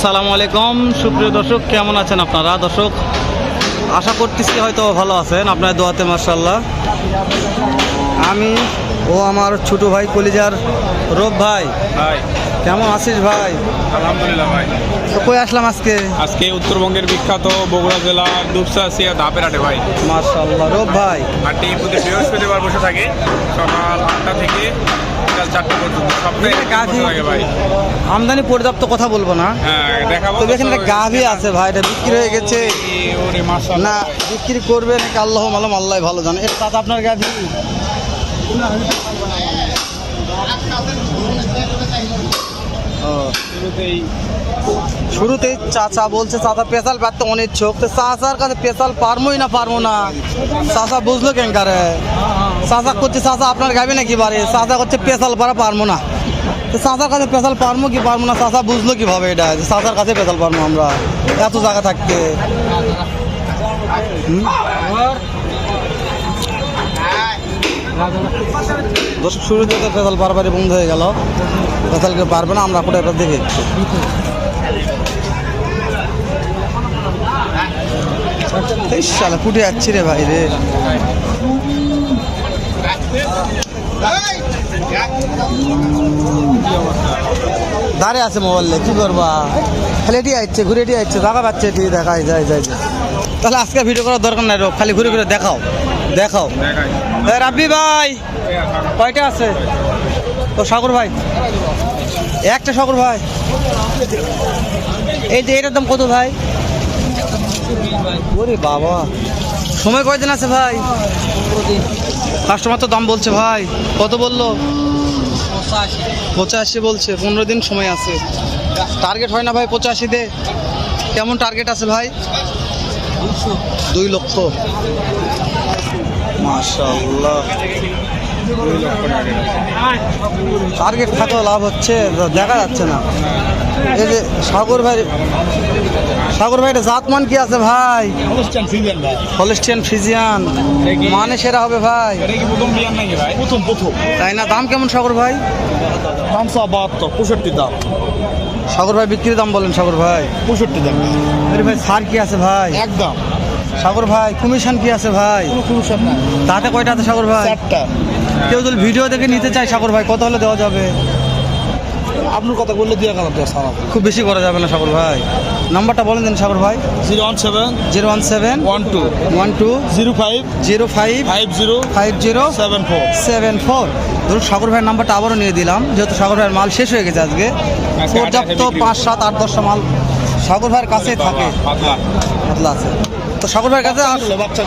আসসালামু আলাইকুম সুপ্রিয় দর্শক, কেমন আছেন আপনারা? দর্শক, আশা করতেছি হয়তো ভালো আছেন, আপনার দোয়াতে মাশাআল্লাহ। আমি ও আমার ছোট ভাই কলিজার রব ভাই। কেমন আছিস ভাই? আলহামদুলিল্লাহ ভাই। তো কই আসলাম আজকে উত্তরবঙ্গের বিখ্যাত বগুড়া জেলার দুপচাচিয়া ধাপের হাটে ভাই। মাশাআল্লাহ রব ভাই। হাটটি প্রতি বৃহস্পতিবার বসে থাকে সকাল 8টা থেকে বিকাল 4টা পর্যন্ত। সপ্তাহে গাভী থাকে ভাই। আমদানি পর্যাপ্ত কথা বলবো না, হ্যাঁ দেখাবো। তবে এখানে একটা গাভী আছে ভাই, এটা বিক্রি হয়ে গেছে ওরে মাশাআল্লাহ। না বিক্রি করবে নাকি আল্লাহ মালুম, আল্লাহ ভালো জানে। এটা দাদা আপনার গাভী? শুরুতেই চাচা বলছে, চাচা পেশাল পারতে অনেক ছোক, তো চাচার কাছে পেশাল পারমোই না পারবো না। চাচা বুঝলো কেন কারে? চাচা করছে চাচা আপনার গাবি নাকি বাড়ি, চাচা করছে পেশাল পারা পারবো না। তো চাচার কাছে পেশাল পারবো কি পারবো না, চাচা বুঝলো কিভাবে এটা চাচার কাছে পেশাল পারবো আমরা এত জায়গা থাকতে? দর্শক, শুরুতে তো পেশাল পারবারই বন্ধ হয়ে গেল, পেশালকে পারবে না, আমরা কোথায় এবার দেখে সালে ফুটে যাচ্ছি রে ভাই রে। দাঁড়িয়ে আছে মোবাইল, কি করবা? খালি এটি আসছে, ঘুরে এটি আসছে, দেখা পাচ্ছে, এটি দেখাই যায় যায়। তাহলে আজকে ভিডিও করার দরকার নাই, খালি ঘুরে ঘুরে দেখাও দেখাও। রাব্বি ভাই কয়টা আছে? ও সাগর ভাই একটা, সাগর ভাই এই যে এটার দাম কত ভাই? ওরে বাবা, সময় কয়দিন আছে ভাই? কাস্টমার তো দাম বলছে ভাই, কত বললো? 85 বলছে, 15 দিন সময় আছে। টার্গেট হয় না ভাই 85 দে? কেমন টার্গেট আছে ভাই? 2 লক্ষ। মাশাআল্লাহ, টার্গেট থাকলেও লাভ হচ্ছে, দেখা যাচ্ছে না। এই যে সাগর ভাই, সাগর ভাই এটা জাতমান কি আছে ভাই? হলস্টিয়ান ফ্রিজিয়ান, মানে সেরা হবে ভাই। তাই না? দাম কেমন সাগর ভাই? দাম 72, 65 দাম। সাগর ভাই বিক্রির দাম বলেন সাগর ভাই? 65 দাম। আরে ভাই সার কি আছে ভাই? একদম। সাগর ভাই কমিশন কি আছে ভাই? কোনো কমিশন নাই। তাতে কয়টা আছে সাগর ভাই? 4টা। কেউ যদি ভিডিও দেখে নিতে চায় সাগর ভাই, কত হলে দেওয়া যাবে? আপনার কথা বললে দিয়ে গেলাম তো সারা। খুব বেশি করা যাবে না সাগর ভাই? নাম্বারটা বলেন দিন সাগর ভাই। 017 017 12 12 05 05 50 50 74। 74। ধরুন সাগর ভাইয়ের নাম্বারটা আবারও নিয়ে দিলাম, যেহেতু সাগর ভাইয়ের মাল শেষ হয়ে গেছে আজকে। পর্যাপ্ত 5, 7, 8, 10টা মাল সাগর ভাইয়ের কাছেই থাকে, পাতলা আছে। তো সাগর ভাইয়ের কাছে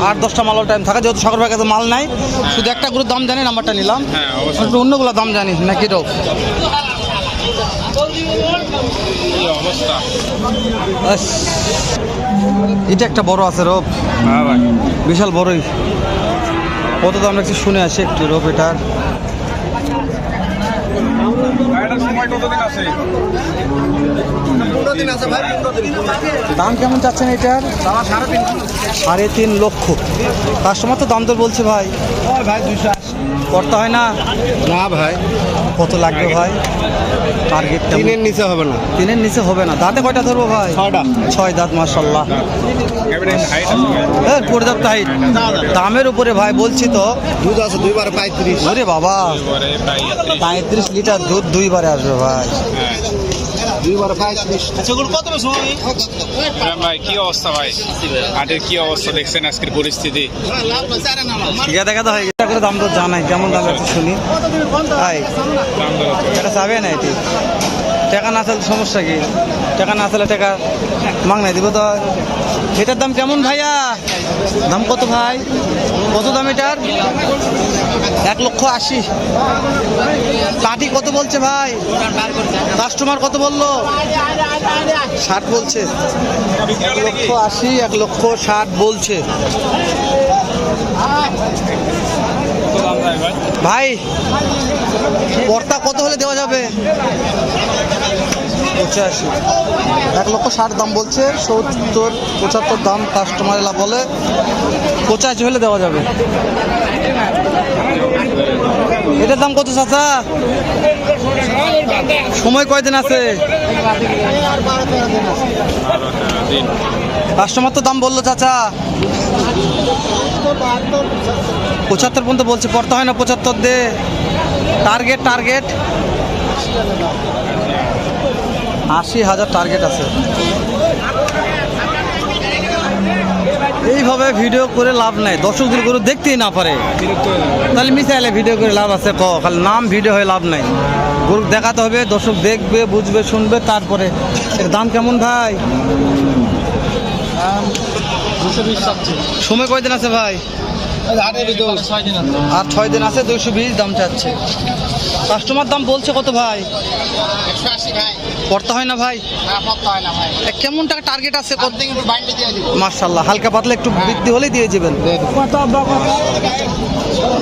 8, 10টা মাল টাইম থাকে, যেহেতু সাগর ভাইয়ের কাছে মাল নাই, শুধু একটা গ্রুপ দাম জানি, নাম্বারটা নিলাম। একটু অন্যগুলো দাম জানি নাকি রোগ? এটা একটা বড় আছে রোপ, বিশাল বড়ই। কত দাম রাখছি শুনে আসি একটু রোপ এটার। দাম কেমন চাচ্ছেন এটার? 3.5 লক্ষ। কাস্টমার তো দাম দর বলছে ভাই। ভাই 280 করতে হয় না? না ভাই। কত লাগবে ভাই? টার্গেট 3-এর নিচে হবে না। 3-এর নিচে হবে না। দাঁতে কয়টা ধরবো ভাই? 6টা। 6 দাঁত মাশাআল্লাহ। পর্যাপ্ত হাইট। দামের উপরে ভাই বলছি তো। দুধ আছে 2 বারে 35। ওরে বাবা, 35 লিটার দুধ 2 বারে আসবে ভাই। 2 বারে 35। আচ্ছা গুলো কত বেশি ভাই? কি অবস্থা ভাই? হাটের কি অবস্থা দেখছেন আজকের পরিস্থিতি? দেখা তো হয় করে দাম তো জানাই, কেমন দাম আছে শুনি ভাই। এটা চাবে না, এটি টাকা না চাইলে সমস্যা কি? টাকা না চাইলে টাকা মাং নাই দিব তো। এটার দাম কেমন ভাইয়া? দাম কত ভাই? কত দাম এটার? 1,80,000। কাটি কত বলছে ভাই? কাস্টমার কত বললো? 60 বলছে। 1,80,000, 1,60,000 বলছে ভাই। পর্তা কত হলে দেওয়া যাবে? 85। 1,60,000 দাম বলছে, 70, 75 দাম কাস্টমার এলা বলে। 85 হলে দেওয়া যাবে। এটার দাম কত চাচা? সময় কয়দিন আছে? কাস্টমার তো দাম বললো চাচা 75 পর্যন্ত বলছে, পড়তে হয় না 75 দে। টার্গেট 80,000 টার্গেট আছে। এইভাবে ভিডিও করে লাভ নাই, দর্শক যদি গরু দেখতেই না পারে তাহলে মিসাইলে ভিডিও করে লাভ আছে? খালি নাম ভিডিও হয়ে লাভ নাই, গরু দেখাতে হবে, দর্শক দেখবে, বুঝবে, শুনবে, তারপরে এর দাম কেমন ভাই? 220 চাচ্ছে। সময় কয়দিন আছে ভাই? আর 6 দিন আছে। 220 দাম চাচ্ছে। কাস্টমার দাম বলছে কত ভাই? 180 ভাই। পড়তে হয় না ভাই? না পড়তে হয় না ভাই। কেমন টাকা টার্গেট আছে? কত? একটু বাইন্ডে দিয়ে দিব। মাশাআল্লাহ, হালকা পাতলা একটু বৃদ্ধি হলেই দিয়ে দিবেন।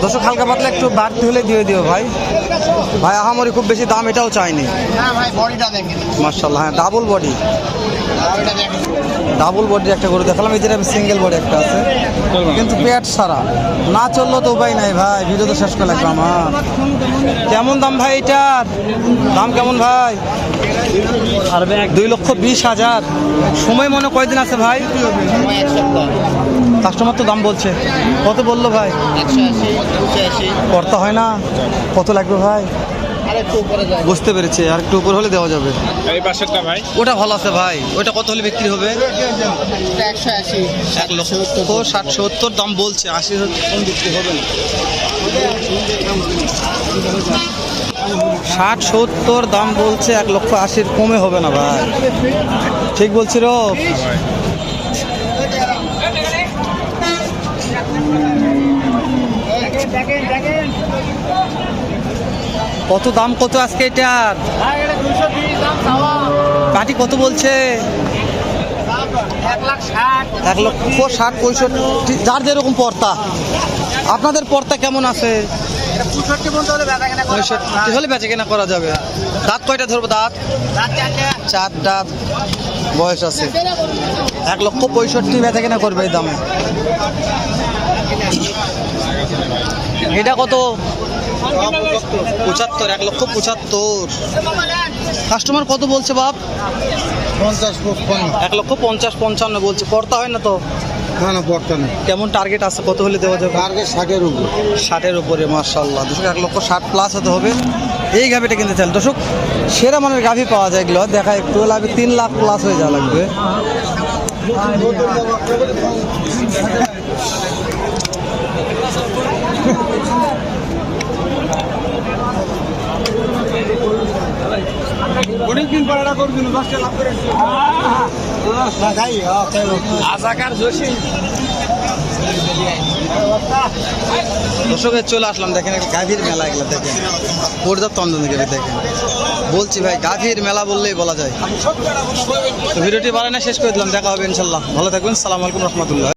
দর্শক হালকা পাতলা একটু বাড়তি হলে দিয়ে দিও ভাই। ভাই আহামরি খুব বেশি দাম এটাও চাইনি। না ভাই বডিটা দেখেন। মাশাআল্লাহ, হ্যাঁ ডাবল বডি। বডিটা দেখেন। ডাবল বডি একটা করে দেখালাম, এই যেটা সিঙ্গেল বডি একটা আছে কিন্তু পেট সারা। না চললো তো উপায় নাই ভাই, ভিডিও তো শেষ করে লাগবে আমার। কেমন দাম ভাই এটার? দাম কেমন ভাই? 2,20,000। সময় মনে কয়দিন আছে ভাই? সময় 1 সপ্তাহ। কাস্টমার তো দাম বলছে, কত বললো ভাই? 180 280। করতে হয় না? কত লাগবে ভাই? আর একটু উপরে যায়। বুঝতে পেরেছি, আর একটু উপর হলে দেওয়া যাবে। এই পাশেরটা ভাই, ওটা ভালো আছে ভাই, ওটা কত হলে বিক্রি হবে? 180। 1,60,70 দাম বলছে, 80 বিক্রি হবে না। 60-70 দাম বলছে, 1,80,000 কমে হবে না ভাই। ঠিক বলছি রো? কত দাম কত আজকে এটার? পাটি কত বলছে? 1,60,65, যার যেরকম পর্তা। আপনাদের পর্তা কেমন আছে? 65 হলে বেচে কেনা করা যাবে। দাঁত কয়টা ধরবো? দাঁত 4 দাঁত বয়স আছে। 1,65,000 বেচে কেনা করবে এই দামে। এটা কত? 75, 1,75,000। কাস্টমার কত বলছে বাপ? 1,50,55 বলছে। পড়তা হয় না তো? না না পড়তে না। কেমন টার্গেট আছে, কত হলে দেওয়া যাবে? টার্গেট 60 এর উপর। 60-এর উপরে। মাশাআল্লাহ, দর্শক 1,60,000 প্লাস হতে হবে। এই গাভিটা কিনতে চান দর্শক, সেরা মানের গাভি পাওয়া যায় এগুলো। দেখা একটু লাগবে 3 লাখ প্লাস হয়ে যাওয়া লাগবে। অনেকদিন পর এটা করবি না 10 লাখ করে। আজাকার জোশী। দর্শকের চলে আসলাম, দেখেন একটা গাভীর মেলা, এগুলো দেখেন পর্যাপ্ত আমদানি গাভী দেখেন। বলছি ভাই, গাভীর মেলা বললেই বলা যায়। তো ভিডিওটি বাড়ানো শেষ করে দিলাম, দেখা হবে ইনশাল্লাহ। ভালো থাকবেন, সালাম আলাইকুম রহমতুল্লাহ।